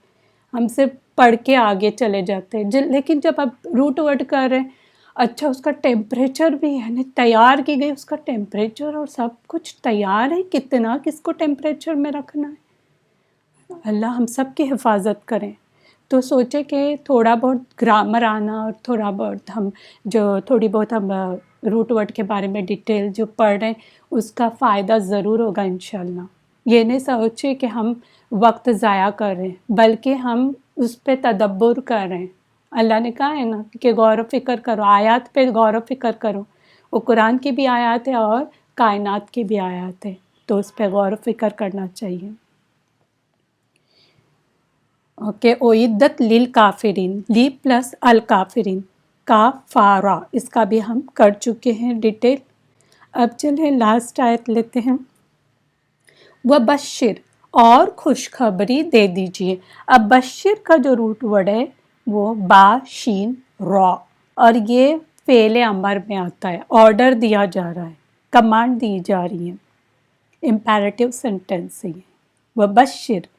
हम सिर्फ पढ़ के आगे चले जाते हैं। लेकिन जब आप रूट वर्ड कर रहे हैं, अच्छा उसका टेम्परेचर भी यानी तैयार की गई, उसका टेम्परेचर और सब कुछ तैयार है, कितना किसको टेम्परेचर में रखना है। अल्लाह हम सब की हिफाजत करें। तो सोचे कि थोड़ा बहुत ग्रामर आना और थोड़ा बहुत हम थोड़ी बहुत हम रूट वर्ड के बारे में डिटेल जो पढ़ रहे हैं उसका फ़ायदा ज़रूर होगा इंशाल्लाह। ये नहीं सोचे कि हम वक्त ज़ाया कर रहे हैं, बल्कि हम उस पर तदब्बुर कर रहे हैं, اللہ نے کہا ہے نا کہ غور و فکر کرو، آیات پہ غور و فکر کرو. وہ قرآن کی بھی آیات ہے اور کائنات کی بھی آیات ہے، تو اس پہ غور و فکر کرنا چاہیے. اوکے، اعدت للکافرین، لی پلس الکافرین، کافارا، اس کا بھی ہم کر چکے ہیں ڈیٹیل. اب چلیں لاسٹ آیت لیتے ہیں. وبشر، اور خوشخبری دے دیجیے. اب بشر کا جو روٹ ورڈ ہے وہ با شین را، اور یہ فعل امر میں آتا ہے، آرڈر دیا جا رہا ہے، کمانڈ دی جا رہی ہے، امپیریٹیو سینٹینس ہے یہ. وبشر،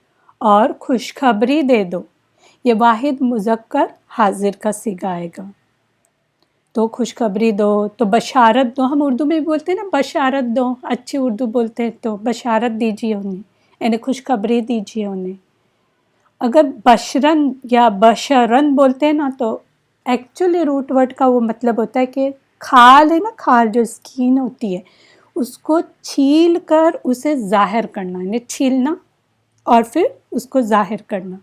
اور خوشخبری دے دو. یہ واحد مذکر حاضر کا صیغہ آئے گا، تو خوشخبری دو تو بشارت دو. ہم اردو میں بھی بولتے ہیں نا بشارت دو، اچھی اردو بولتے ہیں تو بشارت دیجیے انہیں، یعنی خوشخبری دیجیے انہیں. اگر بشرن یا بشرن بولتے ہیں نا تو ایکچولی روٹ ورڈ کا وہ مطلب ہوتا ہے کہ کھال ہے نا، کھال جو اسکین ہوتی ہے اس کو چھیل کر اسے ظاہر کرنا، یعنی چھیلنا اور پھر اس کو ظاہر کرنا.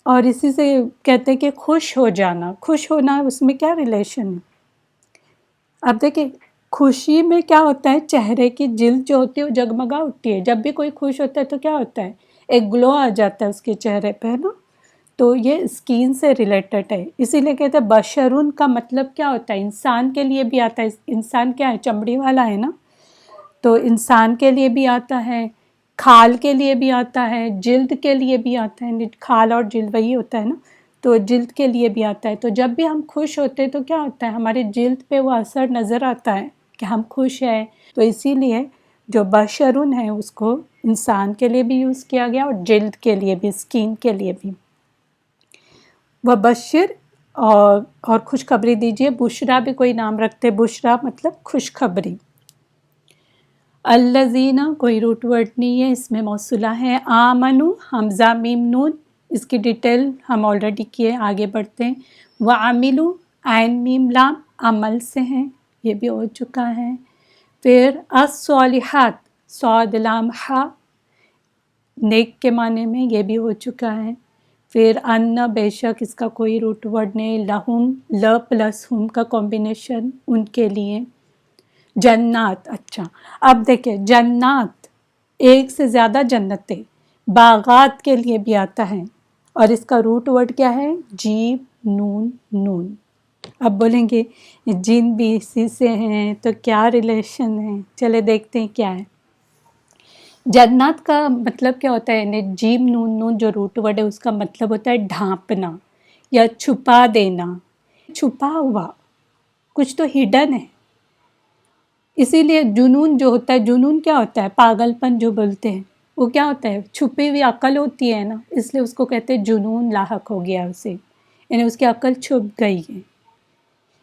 اور اسی سے کہتے ہیں کہ خوش ہو جانا. خوش ہونا اس میں کیا ریلیشن ہے؟ اب دیکھیں خوشی میں کیا ہوتا ہے، چہرے کی جلد جو ہوتی ہے وہ جگمگا اٹھتی ہے. جب بھی کوئی خوش ہوتا ہے تو کیا ہوتا ہے، ایک گلو آ جاتا ہے اس کے چہرے پہ نا. تو یہ اسکین سے ریلیٹڈ ہے، اسی لیے کہتے ہیں بشرون کا مطلب کیا ہوتا ہے، انسان کے لیے بھی آتا ہے. انسان کیا ہے، چمڑی والا ہے نا، تو انسان کے لیے بھی آتا ہے، کھال کے لیے بھی آتا ہے، جلد کے لیے بھی آتا ہے. کھال اور جلد وہی ہوتا ہے نا، تو جلد کے لیے بھی آتا ہے. تو جب بھی ہم خوش ہوتے ہیں تو کیا ہوتا ہے، ہمارے جلد پہ وہ اثر نظر آتا ہے کہ ہم خوش ہیں. تو اسی لیے جو بشرون ہے اس کو انسان کے لیے بھی یوز کیا گیا اور جلد کے لیے بھی، اسکین کے لیے بھی. وبشر، اور خوشخبری دیجیے. بشرا بھی کوئی نام رکھتے، بشرا مطلب خوشخبری. الذین، کوئی روٹ ورڈ نہیں ہے، اس میں موصولہ ہے. آمنو، حمزہ میم نون، اس کی ڈیٹیل ہم آلریڈی کیے، آگے بڑھتے ہیں. وعملو، عین میم لام، عمل سے ہیں، یہ بھی ہو چکا ہے. پھر الصالحات، صاد لام ہا، نیک کے معنی میں، یہ بھی ہو چکا ہے. پھر ان، بے شک، اس کا کوئی روٹ ورڈ نہیں. لہم، ل پلس ہم کا کمبینیشن، ان کے لیے. جنات، اچھا اب دیکھیں جنات ایک سے زیادہ جنتیں، باغات کے لیے بھی آتا ہے، اور اس کا روٹ ورڈ کیا ہے، جیم نون نون. اب بولیں گے جن بھی اسی سے ہیں تو کیا ریلیشن ہے، چلے دیکھتے ہیں کیا ہے. جنات کا مطلب کیا ہوتا ہے، یعنی جیم نون نون جو روٹ ورڈ ہے اس کا مطلب ہوتا ہے ڈھانپنا یا چھپا دینا، چھپا ہوا کچھ تو ہڈن ہے. اسی لیے جنون جو ہوتا ہے، جنون کیا ہوتا ہے، پاگل پن جو بولتے ہیں، وہ کیا ہوتا ہے، چھپی ہوئی عقل ہوتی ہے نا، اس لیے اس کو کہتے ہیں جنون لاحق ہو گیا اسے، یعنی اس کی عقل چھپ گئی ہے.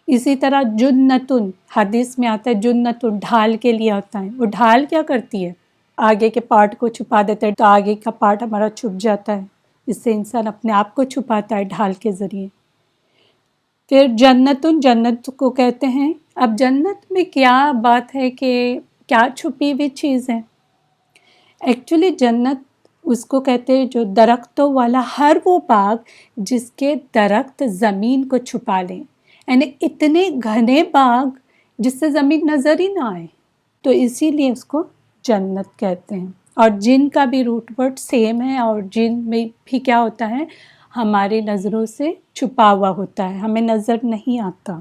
اسی طرح جنتن، حدیث میں آتا ہے جنتن، ڈھال کے لیے ہوتا ہے. وہ ڈھال کیا کرتی ہے، آگے کے پارٹ کو چھپا دیتا ہے، تو آگے کا پارٹ ہمارا چھپ جاتا ہے. اس سے انسان اپنے آپ کو چھپاتا ہے ڈھال کے ذریعے. پھر جنتن، جنت کو کہتے ہیں. اب جنت میں کیا بات ہے کہ کیا چھپی ہوئی چیز ہے. ایکچولی جنت اس کو کہتے ہیں جو درختوں والا ہر وہ باغ جس کے درخت زمین کو چھپا لیں، یعنی اتنے گھنے باغ جس سے زمین نظر ہی نہ آئے، تو اسی لیے اس کو جنت کہتے ہیں. اور جن کا بھی روٹ ورڈ سیم ہے، اور جن میں بھی کیا ہوتا ہے، ہماری نظروں سے چھپا ہوا ہوتا ہے، ہمیں نظر نہیں آتا.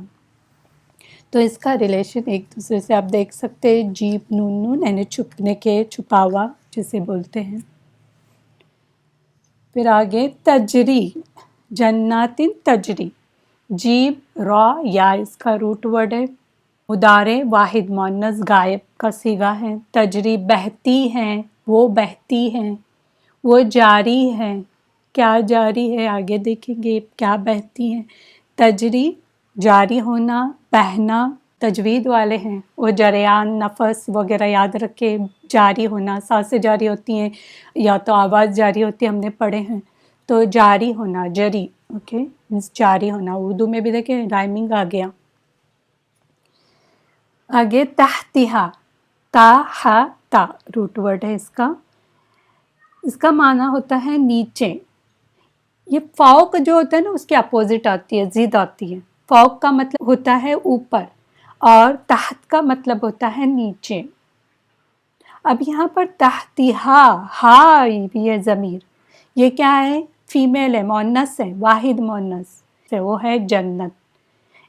تو اس کا ریلیشن ایک دوسرے سے آپ دیکھ سکتے ہیں، جیب نون نون، یعنی چھپنے کے، چھپا ہوا جسے بولتے ہیں. پھر آگے تجری، جنات تجری، جیب را یا اس کا روٹ ورڈ ہے. مضارع واحد مؤنث غائب کا صیغہ ہے. تجری، بہتی ہیں، وہ بہتی ہیں، وہ جاری ہیں. کیا جاری ہے، آگے دیکھیں گے کیا بہتی ہیں. تجری، جاری ہونا، بہنا، تجوید والے ہیں وہ جریان، نفس وغیرہ یاد رکھے. جاری ہونا، سانسیں جاری ہوتی ہیں یا تو آواز جاری ہوتی ہے، ہم نے پڑھے ہیں. تو جاری ہونا، جری، اوکے، جاری ہونا. اردو میں بھی دیکھیں رائمنگ آ گیا. آگے تحتہا، تا ہا تا روٹ ورڈ ہے اس کا. اس کا معنی ہوتا ہے نیچے. ये फौक जो होता है ना उसके अपोजिट आती है, जिद आती है। फौक का मतलब होता है ऊपर और तहत का मतलब होता है नीचे। अब यहाँ पर तहतिहा हा आई भी है ज़मीर, ये क्या है, फीमेल है, मोन्नस है, वाहिद मोन्नस है, वो है जन्नत।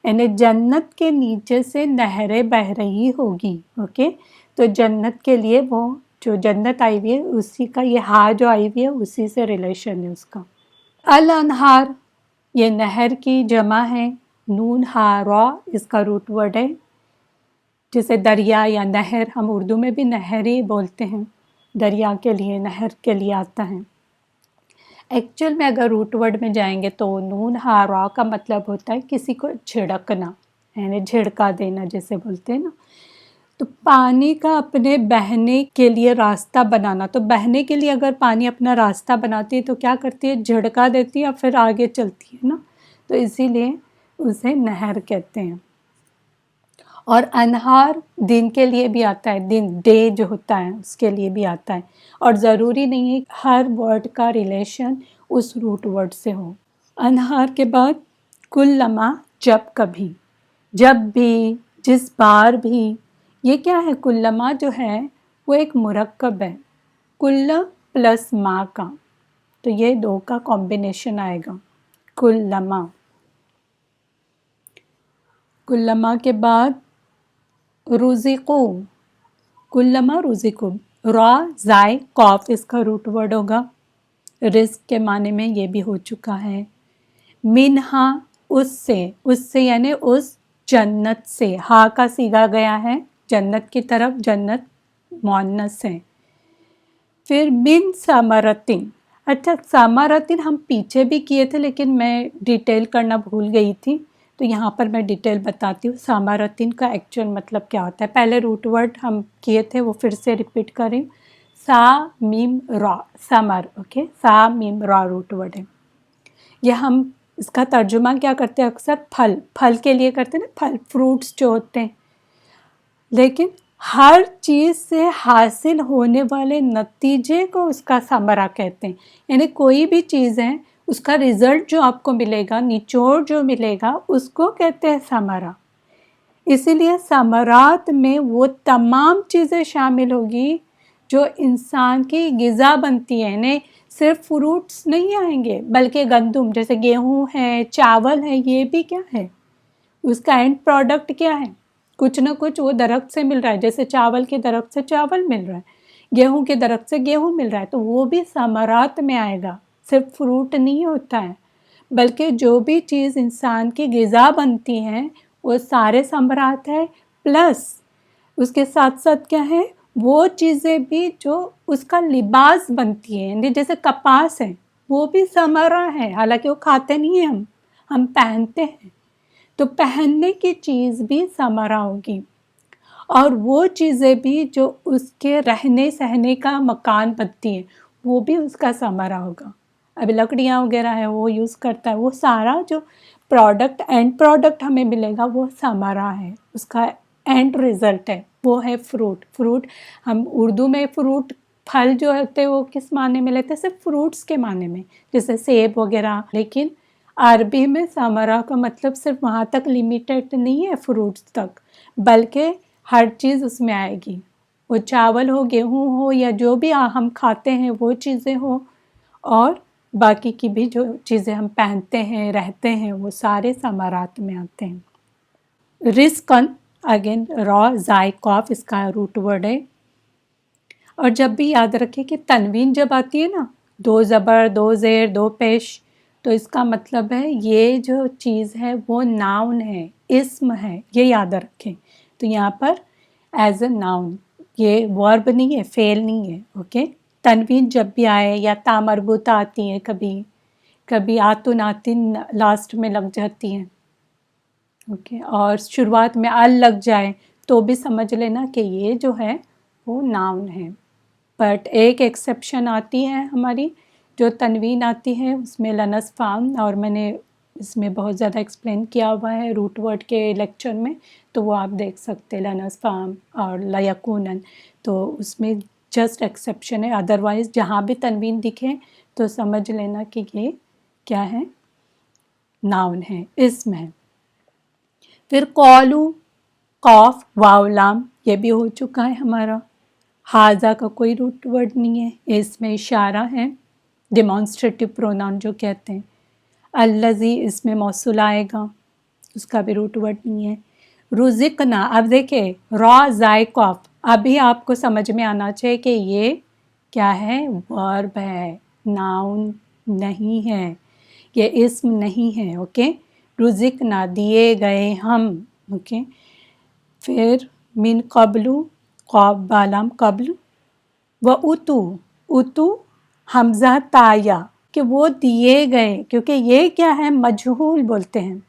यानी जन्नत के नीचे से नहरें बह रही होगी। ओके, तो जन्नत के लिए वो जो जन्नत आई हुई है उसी का ये हा जो आई हुई है उसी से रिलेशन है उसका। अल अनहार ये नहर की जमा है, नून हा रॉ इसका रूट वर्ड है, जैसे दरिया या नहर, हम उर्दू में भी नहर ही बोलते हैं, दरिया के लिए नहर के लिए आता है। एक्चुअल में अगर रूट वर्ड में जाएंगे तो नून हा रॉ का मतलब होता है किसी को झिड़कना, यानी झिड़का देना जैसे बोलते हैं ना। तो पानी का अपने बहने के लिए रास्ता बनाना, तो बहने के लिए अगर पानी अपना रास्ता बनाती है तो क्या करती है, झिड़का देती है और फिर आगे चलती है ना, तो इसीलिए उसे नहर कहते हैं। और अनहार दिन के लिए भी आता है, दिन डे जो होता है उसके लिए भी आता है, और ज़रूरी नहीं है हर वर्ड का रिलेशन उस रूट वर्ड से हो। अनहार के बाद कुल्लमा जब कभी, जब भी, जिस बार भी, ये क्या है, कुल्लमा जो है वो एक मुरक्कब है, कुल्ल प्लस मा का, तो ये दो का कॉम्बिनेशन आएगा, कुल्लमा। कुल्लमा के बाद रुज़िक़ू, कुल्लमा रुज़िक़ू, रा ज़ाय कॉफ इसका रूट वर्ड होगा, रिस्क के माने में ये भी हो चुका है। मिनहा उससे, उससे यानी उस जन्नत से, हा का सीगा गया है जन्नत की तरफ, जन्नत मुअन्नस है। फिर मिन समरतिन, अच्छा समरतिन हम पीछे भी किए थे लेकिन मैं डिटेल करना भूल गई थी, तो यहाँ पर मैं डिटेल बताती हूँ समरतिन का एक्चुअल मतलब क्या होता है। पहले रूट वर्ड हम किए थे वो फिर से रिपीट करें, सा मीम रा, समर, ओके, सा मीम रा रूट वर्ड है। ये हम इसका तर्जुमा क्या करते हैं, अक्सर फल, फल के लिए करते हैं ना, फल फ्रूट्स जो होते हैं, लेकिन हर चीज़ से हासिल होने वाले नतीजे को उसका समरा कहते हैं। यानी कोई भी चीज़ है उसका रिजल्ट जो आपको मिलेगा, निचोड़ जो मिलेगा, उसको कहते हैं समरा। इसीलिए समरात में वो तमाम चीज़ें शामिल होगी जो इंसान की ग़िज़ा बनती है। यानी सिर्फ फ्रूट्स नहीं आएंगे बल्कि गंदुम, जैसे गेहूँ है, चावल है, ये भी क्या है, उसका एंड प्रोडक्ट क्या है, कुछ ना कुछ वो दरख्त से मिल रहा है, जैसे चावल के दरख्त से चावल मिल रहा है, गेहूं के दरख्त से गेहूं मिल रहा है, तो वो भी समरात में आएगा, सिर्फ फ्रूट नहीं होता है, बल्कि जो भी चीज़ इंसान की ग़िज़ा बनती है वो सारे समरात है। प्लस उसके साथ साथ क्या है, वो चीज़ें भी जो उसका लिबास बनती है, यानी जैसे कपास है वो भी समरा है, हालांकि वो खाते नहीं हैं, हम पहनते हैं, तो पहनने की चीज़ भी समरा होगी। और वो चीज़ें भी जो उसके रहने सहने का मकान बनती हैं वो भी उसका समरा होगा। अभी लकड़ियाँ वगैरह है वो यूज़ करता है, वो सारा जो प्रोडक्ट एंड प्रोडक्ट हमें मिलेगा वो समरा है, उसका एंड रिज़ल्ट है, वो है फ्रूट। फ्रूट हम उर्दू में फ्रूट फल जो होते हैं वो किस माने में लेते हैं, सिर्फ फ्रूट्स के माने में, जैसे सेब वगैरह, लेकिन अरबी में समरा का मतलब सिर्फ वहाँ तक लिमिटेड नहीं है फ्रूट्स तक, बल्कि हर चीज़ उसमें आएगी, वो चावल हो, गेहूँ हो, या जो भी हम खाते हैं वो चीज़ें हो, और बाकी की भी जो चीज़ें हम पहनते हैं, रहते हैं, वो सारे समरात में आते हैं। रिस्कन अगेन रॉ ज़ाय कॉफ इसका रूट वर्ड है। और जब भी याद रखें कि तनवीन जब आती है ना, दो ज़बर, दो ज़ेर, दो पेश, तो इसका मतलब है ये जो चीज़ है वो नाउन है, इस्म है, ये याद रखें। तो यहाँ पर एज अ नाउन, ये वर्ब नहीं है, फेल नहीं है, ओके। तनवीन जब भी आए, या तामरबूता आती है, कभी कभी आतुन आतिन लास्ट में लग जाती हैं, ओके, और शुरुआत में अल लग जाए तो भी समझ लेना कि ये जो है वो नाउन है। बट एक एक्सेप्शन आती है हमारी, जो तनवीन आती है उसमें लनस फाम, और मैंने इसमें बहुत ज़्यादा एक्सप्लेन किया हुआ है रूट वर्ड के लेक्चर में, तो वो आप देख सकते हैं, लनस फाम और लयकूनन, तो उसमें जस्ट एक्सेप्शन है, अदरवाइज़ जहाँ भी तनवीन दिखे तो समझ लेना कि ये क्या है, नाउन है, इसम है। फिर कौलू, कौफ वाव लाम, ये भी हो चुका है हमारा। हाजा का कोई रूट वर्ड नहीं है, इसमें इशारा है, डिमॉन्स्ट्रेटिव प्रोनाउन जो कहते हैं। अल्लज़ी इसमें मौसूल आएगा, उसका भी रूट वर्ड नहीं है। रुज़िक़ना, अब देखिए रॉ ज़ाय कॉफ, अभी आपको समझ में आना चाहिए कि ये क्या है, वर्ब है, नाउन नहीं है, ये इस्म नहीं है। ओके, रुज़िक़ना दिए गए हम। ओके, फिर मिन कबलू, कौफ बालाम कबल, व उतु, उतु हमज़ा ताया, कि वो दिए गए, क्योंकि ये क्या है, मजहूल बोलते हैं,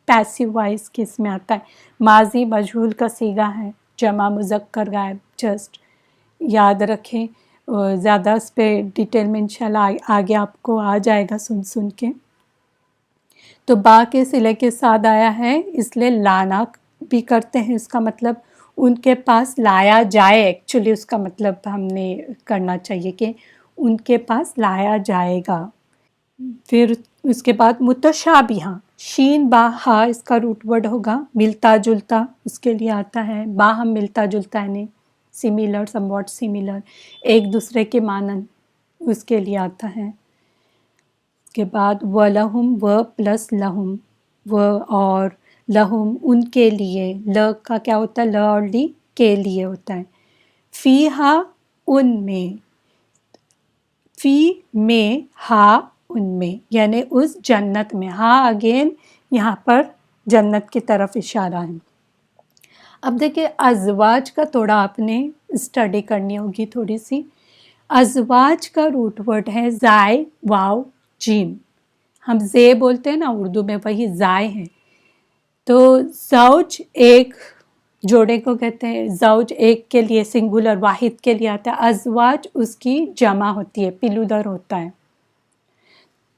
पैसिव वॉइस के इसमें आता है, माजी मजहूल का सीगा है, जमा मुज़क्कर गायब। जस्ट याद रखें, ज़्यादा इस पर डिटेल में इंशाल्लाह आगे आपको आ जाएगा सुन सुन के। तो बा के सिले के साथ आया है, इसलिए लाना भी करते हैं, इसका मतलब उनके पास लाया जाए, एक्चुअली उसका मतलब हमने करना चाहिए कि उनके पास लाया जाएगा। फिर उसके बाद मुतशाबिहा, शीन बा हा इसका रूट वर्ड होगा, मिलता जुलता उसके लिए आता है, बा हम मिलता जुलता है, सिमिलर, समवॉट सिमिलर, एक दूसरे के मानन, उसके लिए आता है। उसके बाद व लहुम, व प्लस लहुम, व और लहुम उनके लिए, ल का क्या होता है, ल और ली के लिए होता है। फ़ीहा उनमें, फ़ी में, हा उनमें, यानी उस जन्नत में, हा अगेन यहाँ पर जन्नत की तरफ इशारा है। अब देखिए अज़वाज का थोड़ा आपने स्टडी करनी होगी थोड़ी सी। अज़वाज का रूट वर्ड है ज़ाय वाव जीम, हम जे बोलते हैं ना उर्दू में, वही ज़ाय है। तो ज़ौज एक जोड़े को कहते हैं, ज़ौज एक के लिए सिंगुलर वाहिद के लिए आता है, अज़वाज उसकी जमा होती है, पिलुदर होता है।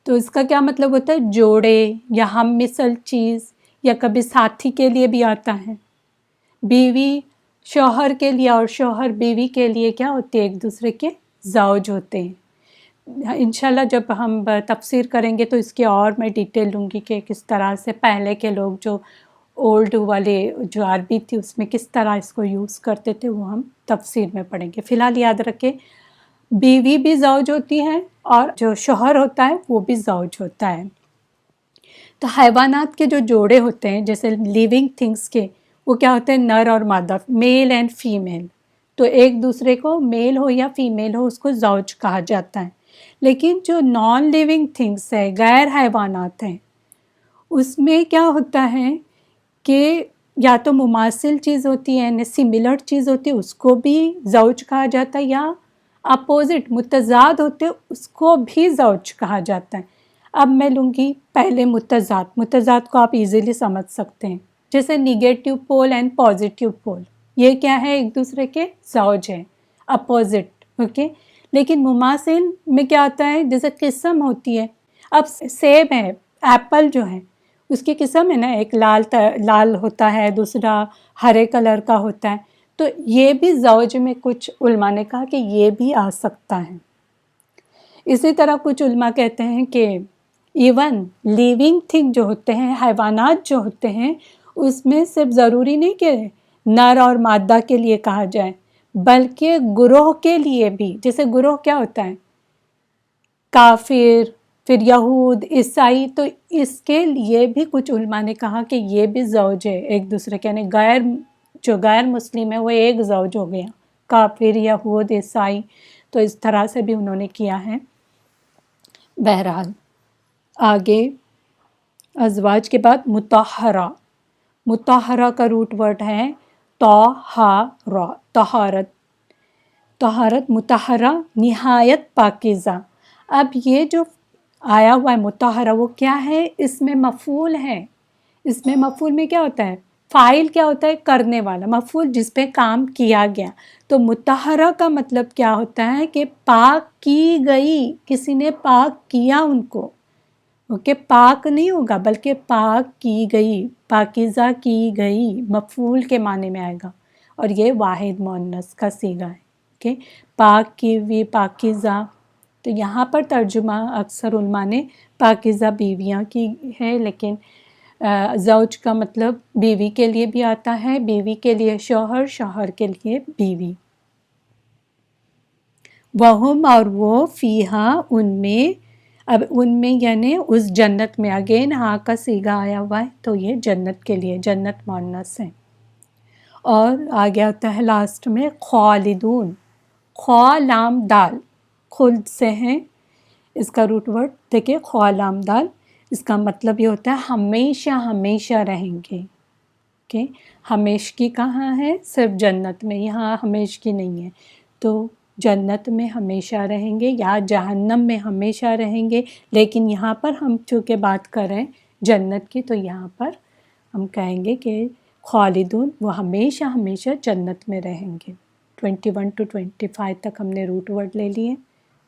तो इसका क्या मतलब होता है, जोड़े या हम मिसल चीज़, या कभी साथी के लिए भी आता है। बीवी शौहर के लिए और शौहर बीवी के लिए क्या होते हैं, एक दूसरे के ज़ौज होते हैं। इंशाल्लाह जब हम तफसीर करेंगे तो इसकी और मैं डिटेल लूँगी कि किस तरह से पहले के लोग जो ओल्ड वाले जो अरबी थी उसमें किस तरह इसको यूज़ करते थे, वो हम तफसीर में पढ़ेंगे। फ़िलहाल याद रखें, बीवी भी ज़ौज होती है और जो शौहर होता है वो भी ज़ौज होता है। तो हैवानात के जो जोड़े होते हैं, जैसे लिविंग थिंग्स के, वो क्या होते हैं, नर और मादा, मेल एंड फीमेल। तो एक दूसरे को, मेल हो या फीमेल हो, उसको ज़ौज कहा जाता है। लेकिन जो नॉन लिविंग थिंग्स है, गैर हैवानात हैं, उसमें क्या होता है कि या तो मुमासिल चीज़ होती है, यानी सिमिलर चीज़ होती है, उसको भी ज़ौज कहा जाता है, या अपोजिट मुतज़ाद होते हैं उसको भी ज़ौज कहा जाता है। अब मैं लूँगी पहले मुतज़ाद, मुतज़ाद को आप इजीली समझ सकते हैं, जैसे negative pole and positive pole, ये क्या है, एक दूसरे के ज़ौज है, अपोजिट। ओके, लेकिन मुमासिल में क्या आता है, जैसे किस्म होती है, अब सेब है, एप्पल जो है उसकी किस्म है ना, एक लाल होता है, दूसरा हरे कलर का होता है, तो ये भी ज़ौज में कुछ उल्मा ने कहा कि ये भी आ सकता है। इसी तरह कुछ उल्मा कहते हैं कि इवन लिविंग थिंग जो होते हैं, हैवानात जो होते हैं, उसमें सिर्फ ज़रूरी नहीं कि नर और मादा के लिए कहा जाए, बल्कि गुरोह के लिए भी। जैसे गुरोह क्या होता है, काफिर, फिर यहूद, ईसाई, तो इसके लिए भी कुछ उल्मा ने कहा कि ये भी ज़ौज है एक दूसरे के, यानी जो गैर मुस्लिम है वो एक ज़ौज हो गया, काफिर, यहूद, ईसाई। तो इस तरह से भी उन्होंने किया है। बहरहाल आगे अज़वाज के बाद मुतहरा, मुतहरा का रूट वर्ड है तहारा, तहारत, तहारत, मुतहरा निहायत पाकीज़ा। अब ये जो आया हुआ है मुतहरा, वो क्या है, इसमें मफ़ूल है। इसमें मफ़ूल में क्या होता है, फ़ाइल क्या होता है, करने वाला, मफ़ूल जिस पे काम किया गया। तो मुतहरा का मतलब क्या होता है कि पाक की गई, किसी ने पाक किया उनको। ओके, पाक नहीं होगा बल्कि पाक की गई, पाकीज़ा की गई, मफ़ूल के माने में आएगा, और ये वाहिद मुअन्नस का सीगा है। ओके, पाक की हुई, पाकीज़ा, تو یہاں پر ترجمہ اکثر علماء نے پاکیزہ بیویاں کی ہے، لیکن زوج کا مطلب بیوی کے لیے بھی آتا ہے، بیوی کے لیے شوہر، شوہر کے لیے بیوی۔ وہم اور وہ فیہا ان میں، اب ان میں یعنی اس جنت میں، اگین ہاں کا صیغہ آیا ہوا ہے تو یہ جنت کے لیے، جنت مؤنث ہے۔ اور آگے آتا ہے لاسٹ میں خالدون، خوا لام دال، خلد سے ہیں، اس کا روٹ ورڈ دیکھیں خوا لام دال، اس کا مطلب یہ ہوتا ہے ہمیشہ ہمیشہ رہیں گے۔ کہ ہمیشگی کہاں ہے؟ صرف جنت میں، یہاں ہمیشگی نہیں ہے، تو جنت میں ہمیشہ رہیں گے یا جہنم میں ہمیشہ رہیں گے، لیکن یہاں پر ہم چونکہ بات کر رہے ہیں جنت کی، تو یہاں پر ہم کہیں گے کہ خالدون، وہ ہمیشہ ہمیشہ جنت میں رہیں گے۔ 21 to 25 تک ہم نے روٹ ورڈ لے لیے۔